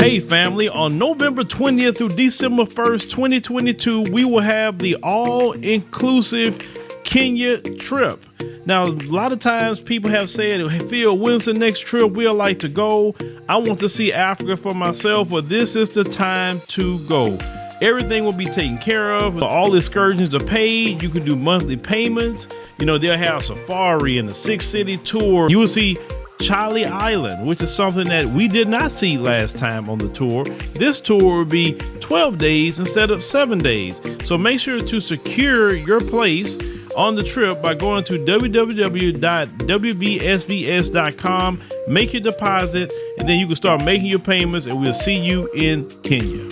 Hey family, on November 20th through December 1st, 2022, we will have the all-inclusive Kenya trip. Now, a lot of times people have said, hey, Phil, when's the next trip we'd like to go? I want to see Africa for myself, but this is the time to go. Everything will be taken care of. All excursions are paid. You can do monthly payments. You know, they'll have safari and a 6-city tour. You will see Charlie Island, which is something that we did not see last time on the tour. This tour will be 12 days instead of 7 days. So make sure to secure your place on the trip by going to www.wbsvs.com, make your deposit, and then you can start making your payments, and we'll see you in Kenya.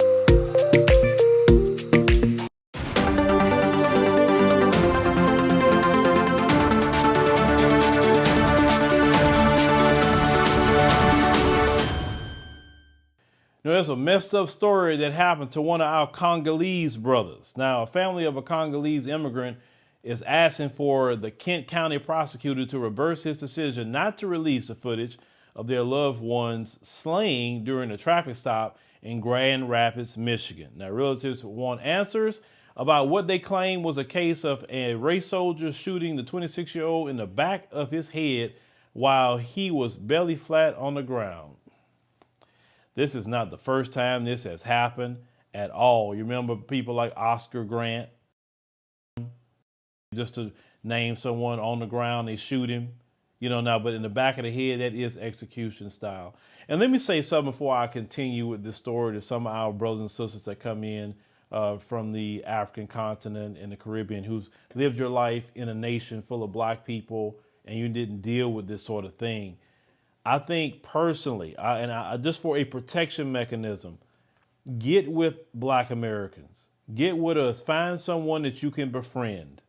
You know, there's a messed up story that happened to one of our Congolese brothers. Now, a family of a Congolese immigrant is asking for the Kent County prosecutor to reverse his decision not to release the footage of their loved ones slain during a traffic stop in Grand Rapids, Michigan. Now, relatives want answers about what they claim was a case of a race soldier shooting the 26-year-old in the back of his head while he was belly flat on the ground. This is not the first time this has happened at all. You remember people like Oscar Grant, just to name someone on the ground, they shoot him, you know, now, but in the back of the head, that is execution style. And let me say something before I continue with this story to some of our brothers and sisters that come in from the African continent and the Caribbean, who's lived your life in a nation full of black people and you didn't deal with this sort of thing. I think personally, just for a protection mechanism, get with black Americans, get with us, find someone that you can befriend,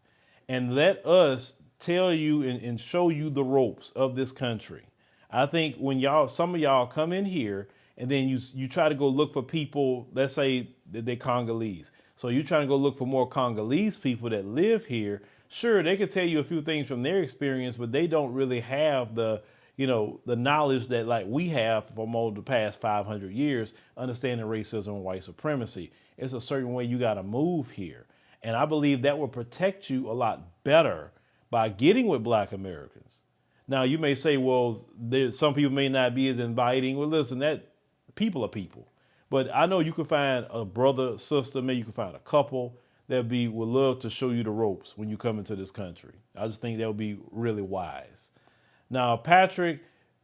and let us tell you and show you the ropes of this country. I think when some of y'all come in here and then you try to go look for people, let's say that they're Congolese. So you're trying to go look for more Congolese people that live here. Sure, they could tell you a few things from their experience, but they don't really have the knowledge that like we have from over the past 500 years, understanding racism and white supremacy. It's a certain way you got to move here. And I believe that will protect you a lot better by getting with black Americans. Now, you may say, well, some people may not be as inviting. Well, listen, that people are people. But I know you can find a brother, sister, maybe you can find a couple that would love to show you the ropes when you come into this country. I just think that would be really wise. Now, Patrick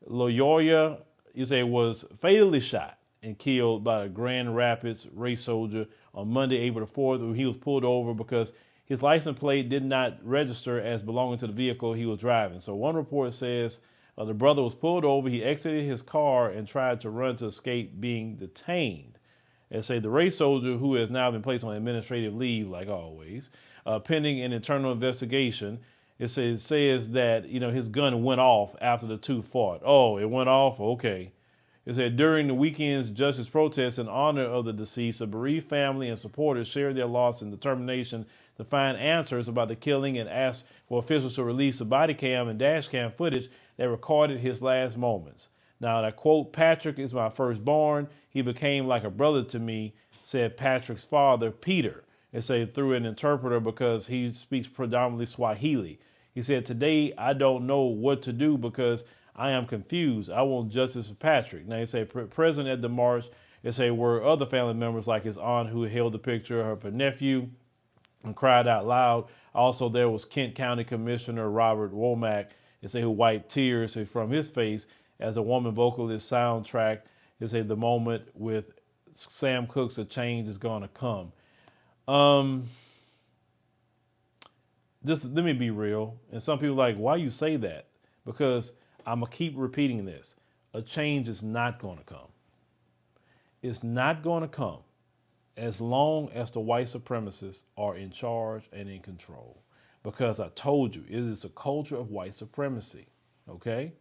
Lyoya, you say, was fatally shot and killed by a Grand Rapids race soldier on Monday, April the 4th. He was pulled over because his license plate did not register as belonging to the vehicle he was driving. So one report says the brother was pulled over. He exited his car and tried to run to escape being detained. And say the race soldier, who has now been placed on administrative leave, like always, pending an internal investigation. It says that, his gun went off after the two fought. Oh, it went off? Okay. It said during the weekend's justice protest in honor of the deceased, a bereaved family and supporters shared their loss and determination to find answers about the killing and asked for officials to release the body cam and dash cam footage that recorded his last moments. Now, I quote, "Patrick is my firstborn. He became like a brother to me," said Patrick's father, Peter. It said through an interpreter because he speaks predominantly Swahili. He said, "Today, I don't know what to do because I am confused. I want justice for Patrick." Now, he said present at the march, it said were other family members like his aunt who held the picture of her nephew and cried out loud. Also, there was Kent County Commissioner Robert Womack, it said, who wiped tears from his face as a woman vocalist soundtrack. It said the moment with Sam Cooke's "A Change Is Gonna Come." Just let me be real. And some people are like, why you say that? Because I'm going to keep repeating this. A change is not going to come. It's not going to come as long as the white supremacists are in charge and in control. Because I told you, it is a culture of white supremacy. Okay?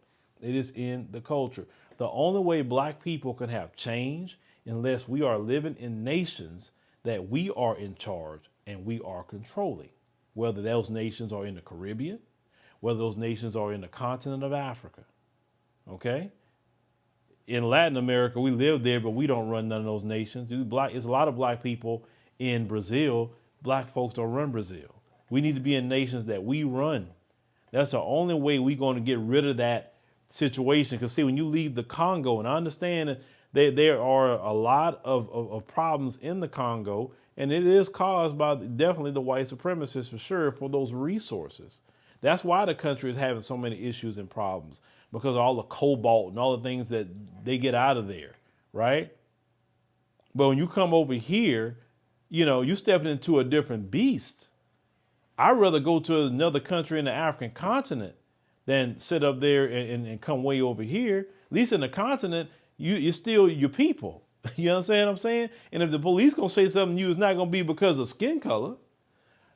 It is in the culture. The only way black people can have change unless we are living in nations that we are in charge and we are controlling. Whether those nations are in the Caribbean, whether those nations are in the continent of Africa. Okay? in Latin America, we live there, but we don't run none of those nations. There's a lot of black people in Brazil. Black folks don't run Brazil. We need to be in nations that we run. That's the only way we're going to get rid of that situation. Because see, when you leave the Congo, and I understand that there are a lot of problems in the Congo, and it is caused by definitely the white supremacists for sure, for those resources. That's why the country is having so many issues and problems, because of all the cobalt and all the things that they get out of there, right? But when you come over here, you stepping into a different beast. I'd rather go to another country in the African continent than sit up there and come way over here. At least in the continent, you're still your people. You understand what I'm saying? And if the police gonna say something to you, it's not gonna be because of skin color.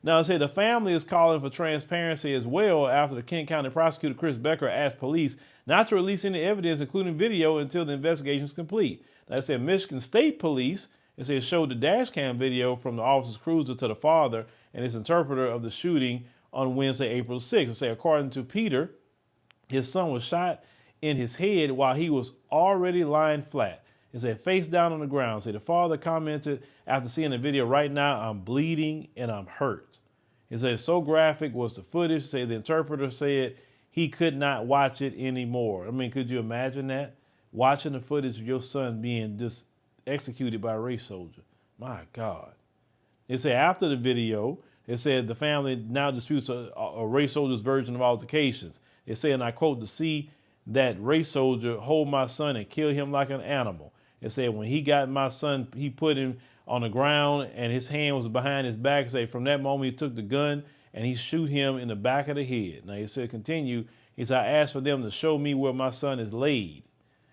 Now, I say the family is calling for transparency as well after the Kent County prosecutor Chris Becker asked police not to release any evidence, including video, until the investigation is complete. Now, I said Michigan State Police, showed the dash cam video from the officer's cruiser to the father and his interpreter of the shooting on Wednesday, April 6th. According to Peter, his son was shot in his head while he was already lying flat. It said face down on the ground. The father commented after seeing the video, "Right now I'm bleeding and I'm hurt." It said so graphic was the footage. The interpreter said he could not watch it anymore. I mean, could you imagine that? Watching the footage of your son being just executed by a race soldier. My God. It said after the video, it said the family now disputes a race soldier's version of altercations. It said, and I quote, "To see that race soldier hold my son and kill him like an animal." It said when he got my son, he put him on the ground and his hand was behind his back. It said from that moment he took the gun and he shoot him in the back of the head. Now he said, continue. He said, "I asked for them to show me where my son is laid."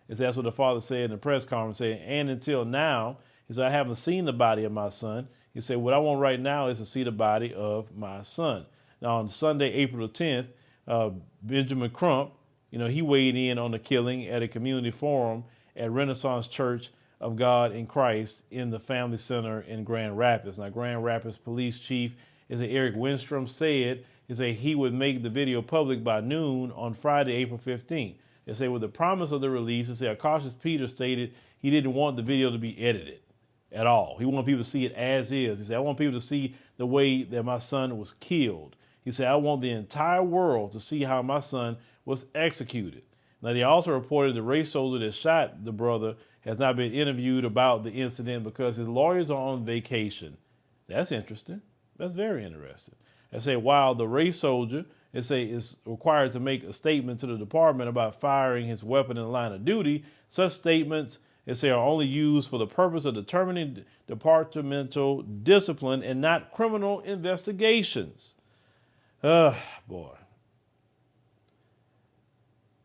It said, that's what the father said in the press conference. And until now, he said, "I haven't seen the body of my son." He said, "What I want right now is to see the body of my son." Now on Sunday, April the 10th, Benjamin Crump, he weighed in on the killing at a community forum at Renaissance Church of God in Christ in the Family Center in Grand Rapids. Now, Grand Rapids Police Chief Eric Winstrom said he would make the video public by noon on Friday, April 15th. They say with the promise of the release, a cautious Peter stated he didn't want the video to be edited at all. He wanted people to see it as is. He said, "I want people to see the way that my son was killed." He said, "I want the entire world to see how my son was executed." Now, they also reported the race soldier that shot the brother has not been interviewed about the incident because his lawyers are on vacation. That's interesting. That's very interesting. They say while the race soldier is required to make a statement to the department about firing his weapon in the line of duty, such statements are only used for the purpose of determining departmental discipline and not criminal investigations. Boy.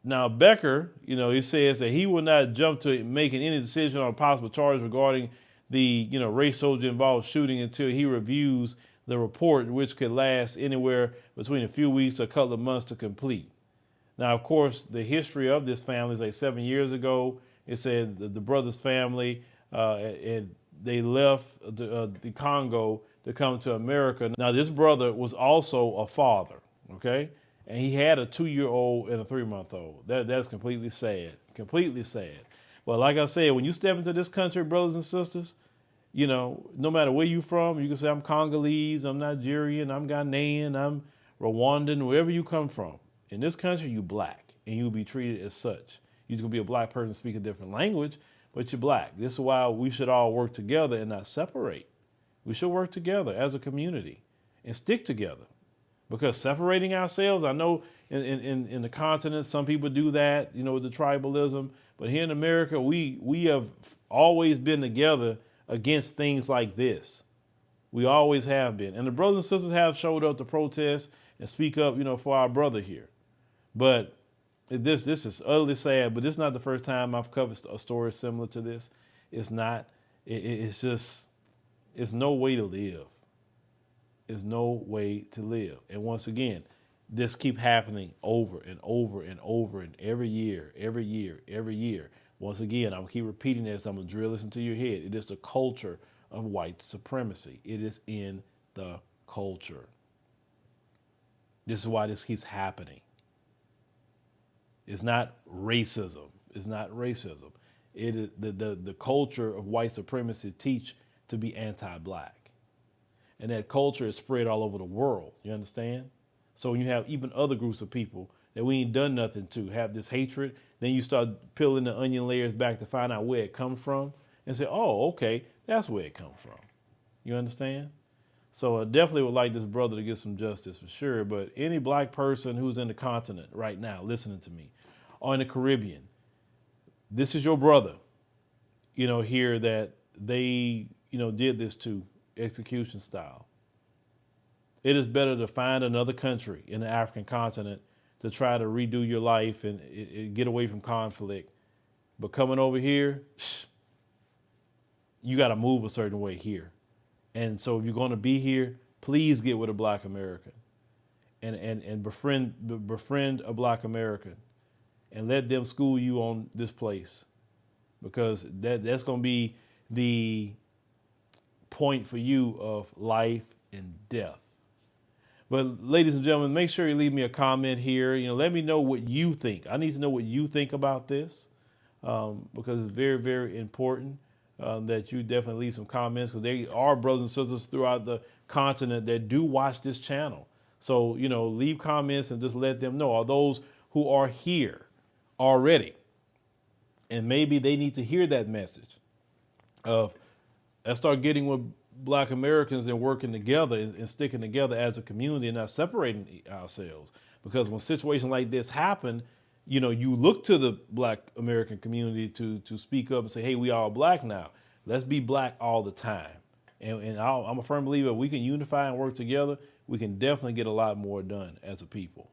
Now, Becker, he says that he will not jump to making any decision on possible charges regarding the, race soldier involved shooting until he reviews the report, which could last anywhere between a few weeks to a couple of months to complete. Now, of course, the history of this family is 7 years ago. It said the brother's family, and they left the Congo to come to America. Now, this brother was also a father, okay? And he had a 2-year-old and a 3-month-old. That's completely sad, completely sad. But like I said, when you step into this country, brothers and sisters, no matter where you're from, you can say, "I'm Congolese, I'm Nigerian, I'm Ghanaian, I'm Rwandan," wherever you come from. In this country, you black, and you'll be treated as such. You're going to be a black person speaking a different language, but you're black. This is why we should all work together and not separate. We should work together as a community and stick together. Because separating ourselves, I know in the continent, some people do that, with the tribalism. But here in America, we have always been together against things like this. We always have been. And the brothers and sisters have showed up to protest and speak up, for our brother here. But this is utterly sad. But this is not the first time I've covered a story similar to this. It's not. It's just, it's no way to live. Is no way to live. And once again, this keep happening over and over and over and every year. Once again, I'm gonna keep repeating this. I'm gonna drill this into your head. It is the culture of white supremacy. It is in the culture. This is why this keeps happening. It's not racism. It's not racism. It is the culture of white supremacy teach to be anti-black. And that culture is spread all over the world. You understand? So when you have even other groups of people that we ain't done nothing to have this hatred, then you start peeling the onion layers back to find out where it comes from and say, oh, okay, that's where it comes from. You understand? So I definitely would like this brother to get some justice for sure. But any black person who's in the continent right now listening to me or in the Caribbean, this is your brother, here that they, did this to execution style. It is better to find another country in the African continent to try to redo your life and get away from conflict. But coming over here, you got to move a certain way here. And so if you're going to be here, please get with a black American and befriend a black American and let them school you on this place, because that's going to be the point for you of life and death. But ladies and gentlemen, make sure you leave me a comment here. Let me know what you think. I need to know what you think about this, because it's very, very important that you definitely leave some comments, because there are brothers and sisters throughout the continent that do watch this channel. So, leave comments and just let them know. Are those who are here already? And maybe they need to hear that message of, let's start getting with black Americans and working together and sticking together as a community and not separating ourselves. Because when situations like this happen, you look to the black American community to speak up and say, hey, we all black now. Let's be black all the time. And I'm a firm believer if we can unify and work together, we can definitely get a lot more done as a people.